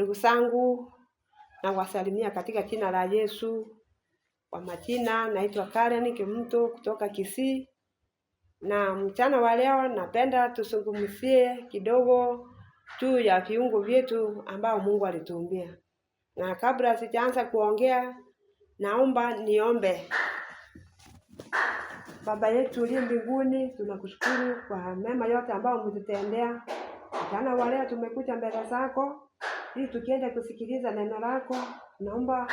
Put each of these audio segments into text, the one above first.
Ndugu zangu, na wasalimia katika jina la Yesu. Kwa majina naitwa Karen Kimto kutoka Kisii. Na mchana wa leo napenda tuzungumzie kidogo juu ya viungo vyetu ambao Mungu alituumbia. Na kabla sijaanza kuongea, naomba niombe. Baba yetu uliye mbinguni, tunakushukuru kwa mema yote ambao umetutendea. Mchana wa leo tumekuja mbele zako ili tukienda kusikiliza neno lako. Naomba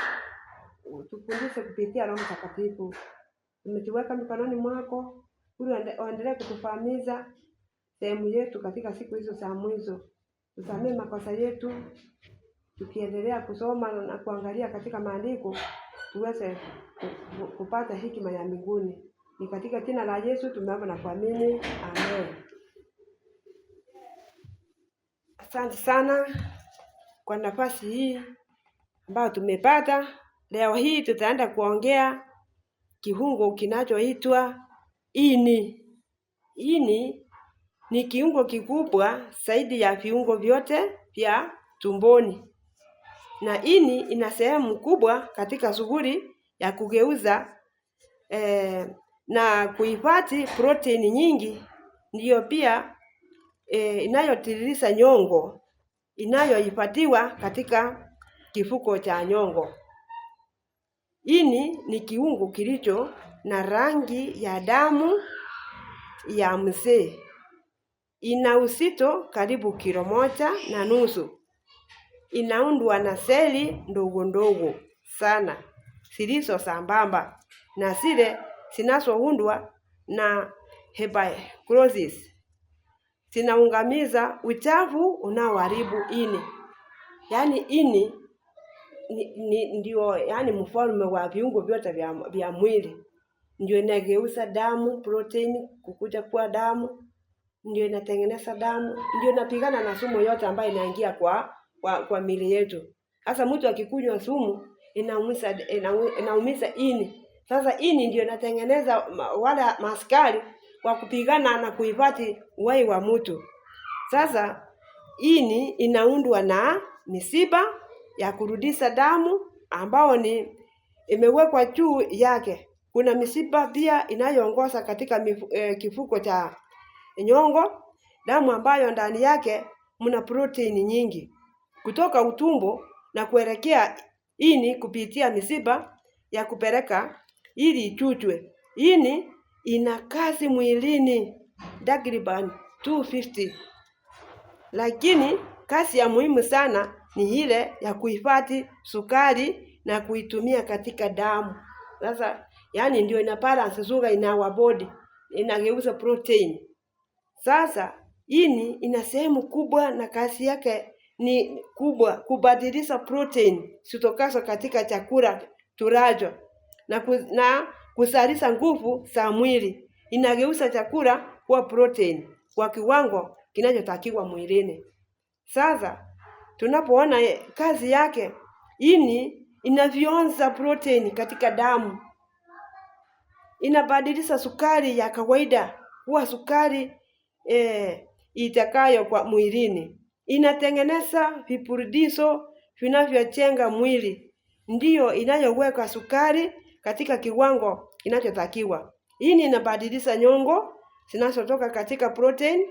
tufundishe kupitia Roho Mtakatifu. Tumejiweka mikononi mwako ili uendelee kutufahamisha sehemu yetu katika siku hizo za mwisho. Tusamehe makosa yetu, tukiendelea kusoma na kuangalia katika maandiko tuweze kupata hekima ya mbinguni. Ni katika jina la Yesu tumeomba na kuamini. Amen. Asante sana kwa nafasi hii ambayo tumepata. Leo hii tutaenda kuongea kiungo kinachoitwa ini. Ini ni kiungo kikubwa zaidi ya viungo vyote vya tumboni. Na ini ina sehemu kubwa katika shughuli ya kugeuza na kuhifadhi proteini nyingi. Ndiyo pia inayotiririsha nyongo inayohifadhiwa katika kifuko cha nyongo. Ini ni kiungo kilicho na rangi ya damu ya mzee. Ina uzito karibu 1.5 kilo. Inaundwa na seli ndogo ndogo sana zilizo sambamba na zile zinazoundwa na hepatocytes. Zinaungamiza uchafu unaoharibu ini. Yaani ini ndio mfalme wa viungo vyote vya mwili. Ndio inageuza damu, protein kukuja kuwa damu. Ndio inatengeneza damu. Ndio inapigana na sumu yote ambayo inaingia kwa miili yetu. Sasa mtu akikunywa sumu inaumiza ini. Sasa ini ndio inatengeneza wale maaskari kwa kupigana na kuhifadhi uhai wa mtu. Sasa ini inaundwa na mishipa ya kurudisha damu ambao imewekwa juu yake. Kuna mishipa pia inayoongoza katika kifuko cha nyongo, damu ambayo ndani yake mna proteini nyingi. Kutoka utumbo na kuelekea ini kupitia mishipa ya kupeleka ili ichujwe. Ini ina kazi mwilini takriban 250. Lakini kazi ya muhimu sana ni ile ya kuhifadhi sukari na kuitumia katika damu. Sasa ndio ina balance sugar in our body, inageuza protein. Sasa ini ina sehemu kubwa na kazi yake ni kubwa kubadilisha protein zitokazo katika chakula tulacho na kuzalisha nguvu za mwili. Inageuza chakula kuwa protein kwa kiwango kinachotakiwa mwilini. Sasa tunapoona kazi yake, ini inavionza protein katika damu. Inabadilisha sukari ya kawaida kuwa sukari itakayo kwa mwilini. Inatengeneza vipurudiso vinavyojenga mwili. Ndiyo inayoweka sukari katika kiwango kinachotakiwa. Ini inabadilisha nyongo zinazotoka katika protein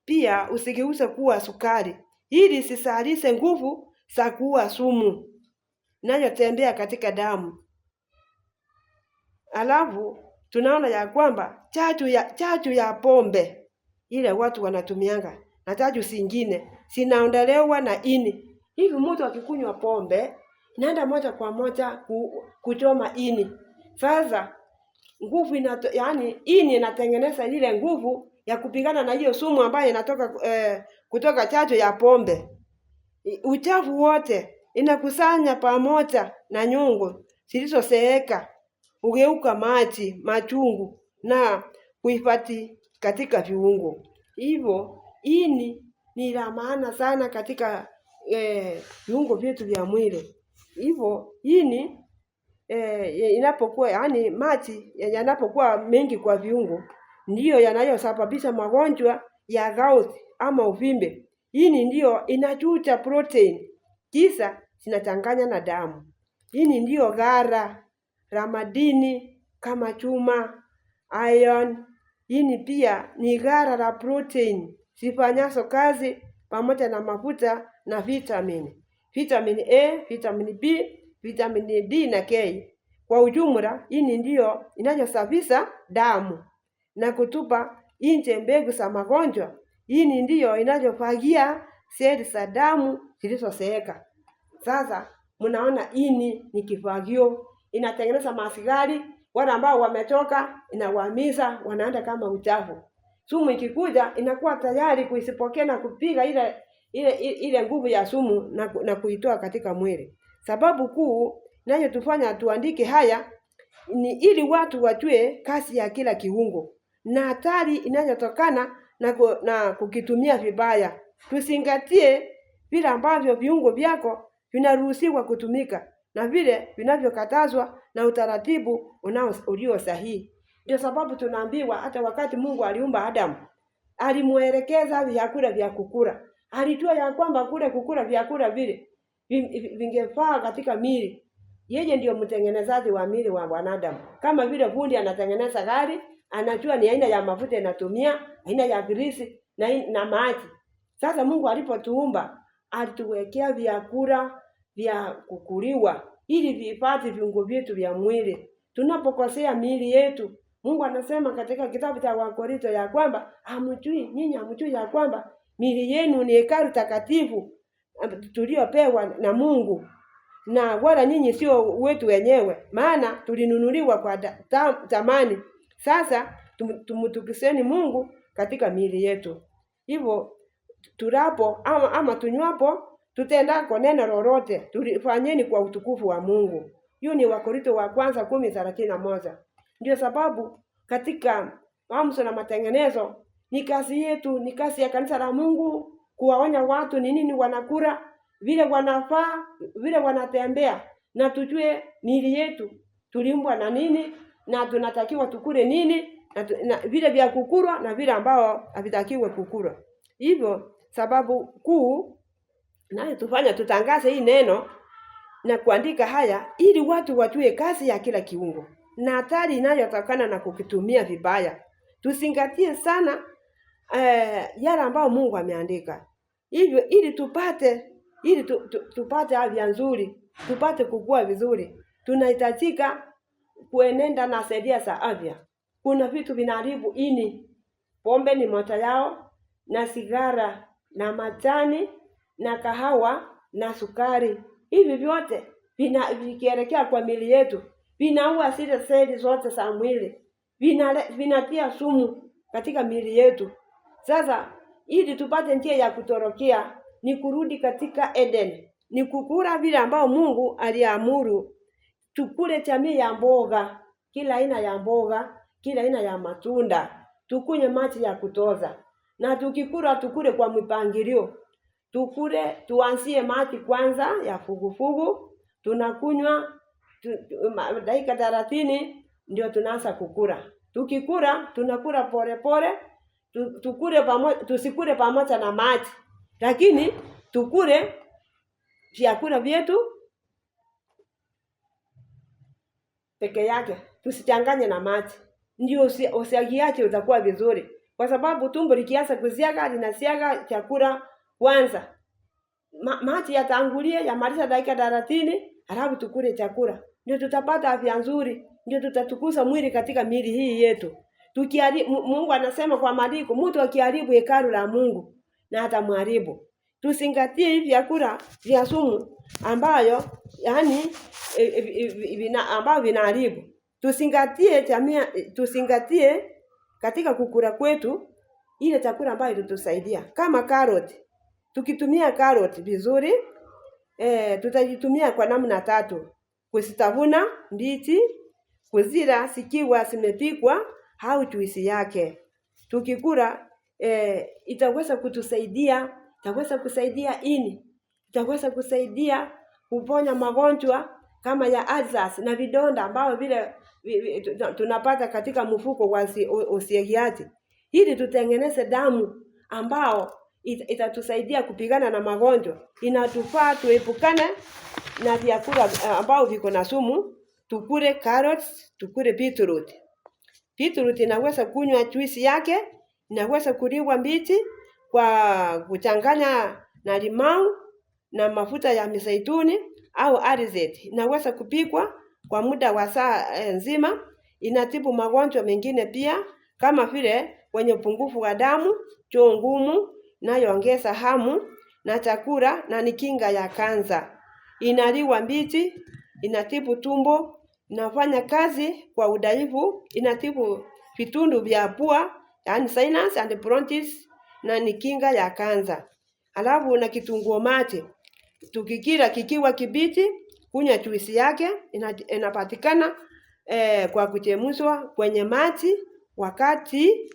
pia usigeuze kuwa sukari ili zisalishe nguvu za kuua sumu inayotembea katika damu. Alafu tunaona ya kwamba chachu ya pombe ile watu wanatumianga na chachu zingine zinaondolewa na ini. Hivi mtu akikunywa pombe inaenda moja kwa moja kuchoma ini. Sasa nguvu ini inatengeneza ile nguvu ya kupigana na hiyo sumu ambayo inatoka kutoka chachu ya pombe. Uchafu wote inakusanya pamoja na nyongo zilizoseeka, ugeuka maji machungu na kuhifadhi katika viungo. Hivyo ini ni la maana sana katika viungo vyetu vya mwili. Hivyo ini inapokuwa maji yanapokuwa mengi kwa viungo ndiyo yanayosababisha magonjwa ya gout ama uvimbe. Ini ndiyo inachuja protein kisa zinachanganya na damu. Hii ndio gara la madini kama chuma, iron. Hii pia ni gara la protein zifanyazo kazi pamoja na mafuta na vitamini. Vitamin A, vitamin B, vitamin D na K. Kwa ujumla, hii ndio inayosafisha damu na kutupa nje mbegu za magonjwa. Hii ndio inayofagia seli za damu zilizozeeka. Sasa mnaona ini ni kifagio, inatengeneza masigari, wale ambao wametoka inawahamiza wanaenda kama uchafu. Sumu ikikuja inakuwa tayari kuisipokea na kupiga ile nguvu ya sumu na kuitoa katika mwili. Sababu kuu nayo tufanya tuandike haya ni ili watu wajue kazi ya kila kiungo na hatari inayotokana na kukitumia vibaya. Tuzingatie vile ambavyo viungo vyako vinaruhusiwa kutumika na vile vinavyokatazwa na utaratibu ulio sahihi. Ndio sababu tunaambiwa hata wakati Mungu aliumba Adamu, alimuelekeza vyakula vya kukula. Alijua ya kwamba kukula vyakula vile vingefaa katika mili. Yeye ndio mtengenezaji wa mili wa wanadamu. Kama vile fundi anatengeneza gari, anajua ni aina ya mafuta inatumia, aina ya grisi na maji. Sasa Mungu alipotuumba, alituwekea vyakula vya kukuliwa ili vihifadhi viungo vyetu vya mwili. Tunapokosea mili yetu, Mungu anasema katika kitabu cha Wakorintho ya kwamba nyinyi hamjui ya kwamba mili yenu ni hekalu takatifu tuliopewa na Mungu, na wala nyinyi sio wetu wenyewe, maana tulinunuliwa kwa thamani. Sasa tumtukiseni Mungu katika mili yetu. Hivyo tulapo ama tunywapo, tutendako neno lolote, tulifanyeni kwa utukufu wa Mungu. Hiyo ni Wakorintho wa kwanza 10:31. Ndio sababu katika amsho na matengenezo ni kazi yetu, ni kazi ya kanisa la Mungu kuwaonya watu ni nini wanakula, vile wanafaa, vile wanatembea, na tujue miili yetu tuliumbwa na nini na tunatakiwa tukule nini na vile vya kukulwa na vile ambao havitakiwe kukulwa. Hivyo sababu kuu nayo tufanya tutangaze hii neno na kuandika haya ili watu wajue kazi ya kila kiungo na hatari inayotokana na kukitumia vibaya. Tuzingatie sana yale ambao Mungu ameandika. Hivyo ili tupate afya nzuri, tupate kukua vizuri, tunahitajika kuenenda na sheria za afya. Kuna vitu vinaharibu ini. Pombe ni moja yao, na sigara na majani na kahawa na sukari. Hivi vyote vikielekea kwa miili yetu vinaua zile seli zote za mwili, vinatia sumu katika miili yetu. Sasa ili tupate njia ya kutorokea ni kurudi katika Eden, ni kukula vile ambao Mungu aliamuru. Tukule jamii ya mboga, kila aina ya mboga, kila aina ya matunda, tukunywe maji ya kutoza, na tukikula tukule kwa mpangilio. Tukule tuanzie maji kwanza ya fugufugu, tunakunywa dakika 30 ndio tunaanza kukula. Tukikula tunakula pole, tukule pamoja, tusikule pamoja na maji, lakini tukule vyakula vyetu peke yake, tusichanganye na maji. Ndio usiagiache utakuwa vizuri, kwa sababu tumbo likianza kusiaga linasiaga chakula kwanza. Maji yatangulie yamaliza dakika 30, halafu tukule chakula. Ndio tutapata afya nzuri, ndio tutatukuza mwili katika miili hii yetu. Mungu anasema kwa maandiko, mtu akiharibu hekalu la Mungu na atamharibu. Tuzingatie hivi vyakula vya sumu ambayo ambao vinaharibu. Tuzingatie katika kukula kwetu ile chakula ambayo itatusaidia. Kama karoti. Tukitumia karoti vizuri, tutajitumia kwa namna 3. Kuzitafuna mbichi, kuzila zikiwa zimepikwa au juisi yake. Tukikula itaweza kutusaidia, itaweza kusaidia ini, itaweza kusaidia kuponya magonjwa kama ya ulcers na vidonda ambao vile tunapata katika mfuko wa usiagiaji, ili tutengeneze damu ambao itatusaidia kupigana na magonjwa. Inatufaa tuepukane na vyakula ambao viko na sumu. Tukule carrots, tukule beetroot. Beetroot inaweza kunywa juice yake, inaweza kuliwa mbichi kwa kuchanganya na limau na mafuta ya mizeituni au alizeti. Inaweza kupikwa kwa muda wa saa nzima. Inatibu magonjwa mengine pia kama vile wenye upungufu wa damu, choo ngumu, inayoongeza hamu na chakula na ni kinga ya kansa. Inaliwa mbichi, inatibu tumbo, inafanya kazi kwa udhaifu, inatibu vitundu vya pua, yani sinus and bronchitis na ni kinga ya kansa. Alafu na kitunguu maji. Tukikila kikiwa kibichi, kunywa juice yake, inapatikana kwa kuchemshwa kwenye maji. Wakati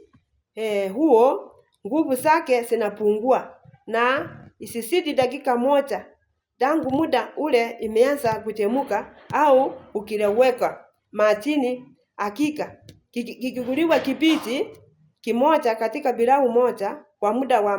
huo nguvu zake zinapungua na isizidi dakika moja tangu muda ule imeanza kuchemuka au ukileweka majini. Hakika kikikuliwa kibichi kimoja katika pilau moja kwa muda wa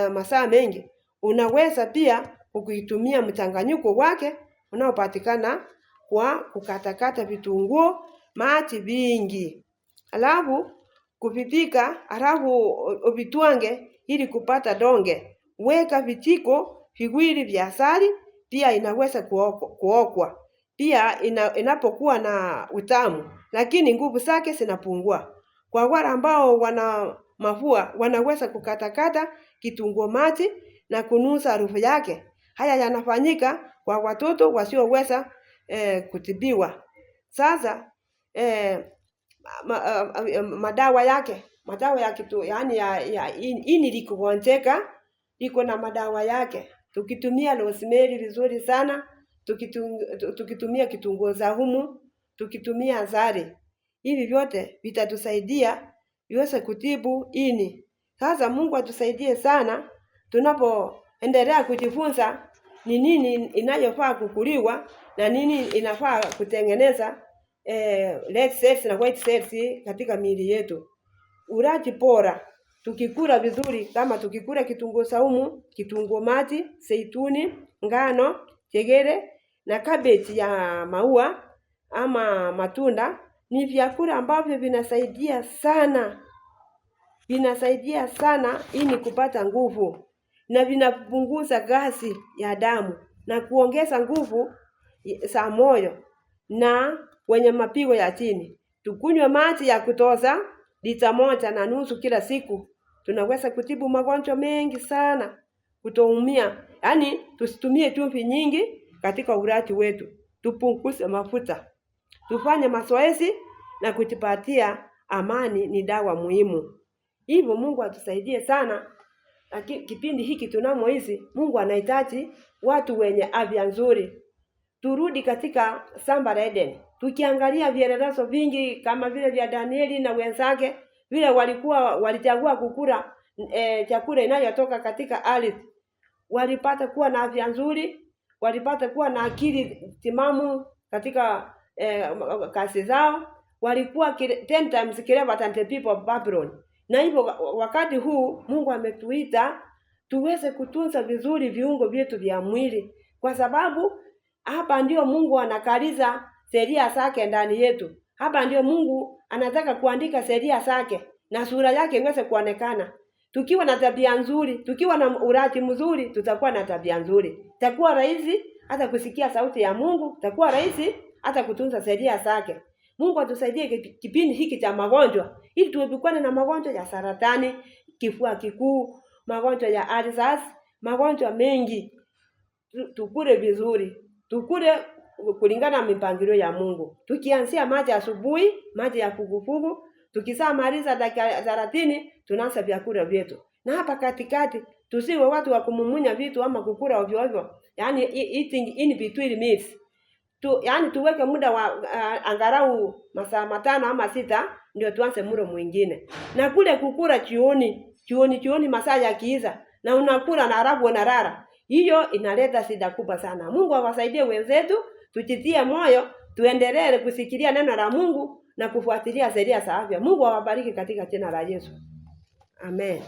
masaa mengi, unaweza pia kuitumia mchanganyiko wake unaopatikana kwa kukatakata vitunguu maji vingi, alafu kuvipika, alafu uvitwange ili kupata donge. Weka vijiko viwili vya asali, pia inaweza kuokwa. Pia inapokuwa na utamu, lakini nguvu zake zinapungua. Kwa wale ambao wana mafua, wanaweza kukatakata kitunguu maji na kunusa harufu yake. Haya yanafanyika kwa watoto wasioweza kutibiwa. Sasa madawa yake yani ya ini likugonjeka liko na madawa yake. Tukitumia rosemary vizuri sana, tukitumia kitunguu saumu, tukitumia asali, hivi vyote vitatusaidia viweze kutibu ini. Sasa Mungu atusaidie sana tunapoendelea kujifunza ni nini inayofaa kukuliwa na nini inafaa kutengeneza red cells na white cells katika miili yetu. Ulaji bora, tukikula vizuri kama tukikula kitunguu saumu, kitunguu maji, zeituni, ngano, njegere na cabbage ya maua ama matunda, ni vyakula ambavyo vinasaidia sana ili kupata nguvu, na vinapunguza gasi ya damu na kuongeza nguvu za moyo na wenye mapigo ya chini. Tukunywe maji ya kutosha lita 1.5 kila siku. Tunaweza kutibu magonjwa mengi sana, kutoumia. Yaani tusitumie chumvi nyingi katika ulaji wetu. Tupunguze mafuta. Tufanye mazoezi na kujipatia amani ni dawa muhimu. Hivyo Mungu atusaidie sana. Kipindi hiki tunamoishi, Mungu anahitaji watu wenye afya nzuri. Turudi katika shamba la Edeni. Tukiangalia vielelezo vingi kama vile vya Danieli na wenzake, vile walichagua kukula chakula inayotoka katika ardhi. Walipata kuwa na afya nzuri, walipata kuwa na akili timamu katika kazi zao. Walikuwa 10 times clever than the people of Babylon. Na hivyo wakati huu Mungu ametuita tuweze kutunza vizuri viungo vyetu vya mwili, kwa sababu hapa ndio Mungu anakaliza sheria zake ndani yetu. Hapa ndio Mungu anataka kuandika sheria zake na sura yake iweze kuonekana. Tukiwa na tabia nzuri, tukiwa na ulaji mzuri, tutakuwa na tabia nzuri. Itakuwa rahisi hata kusikia sauti ya Mungu, itakuwa rahisi hata kutunza sheria zake. Mungu atusaidie kipindi hiki cha magonjwa ili tuepukane na magonjwa ya saratani, kifua kikuu, magonjwa ya ulcers, magonjwa mengi. Tukule vizuri. Tukule kulingana na mipangilio ya Mungu. Tukianzia maji asubuhi, maji ya fugufugu, tukishamaliza dakika 30 tunaanza vyakula vyetu. Na hapa katikati tusiwe watu wa kumumunya vitu ama kukula ovyo ovyo. Yaani eating in between meals. Yaani tuweke muda wa angalau masaa 5 ama 6 ndio tuanze mlo mwingine. Na kule kukula jioni masaa ya kiiza na unakula na halafu unalala. Hiyo inaleta shida kubwa sana. Mungu awasaidie wenzetu, tujitie moyo, tuendelee kusikilia neno la Mungu na kufuatilia sheria za afya. Mungu awabariki katika jina la Yesu. Amen.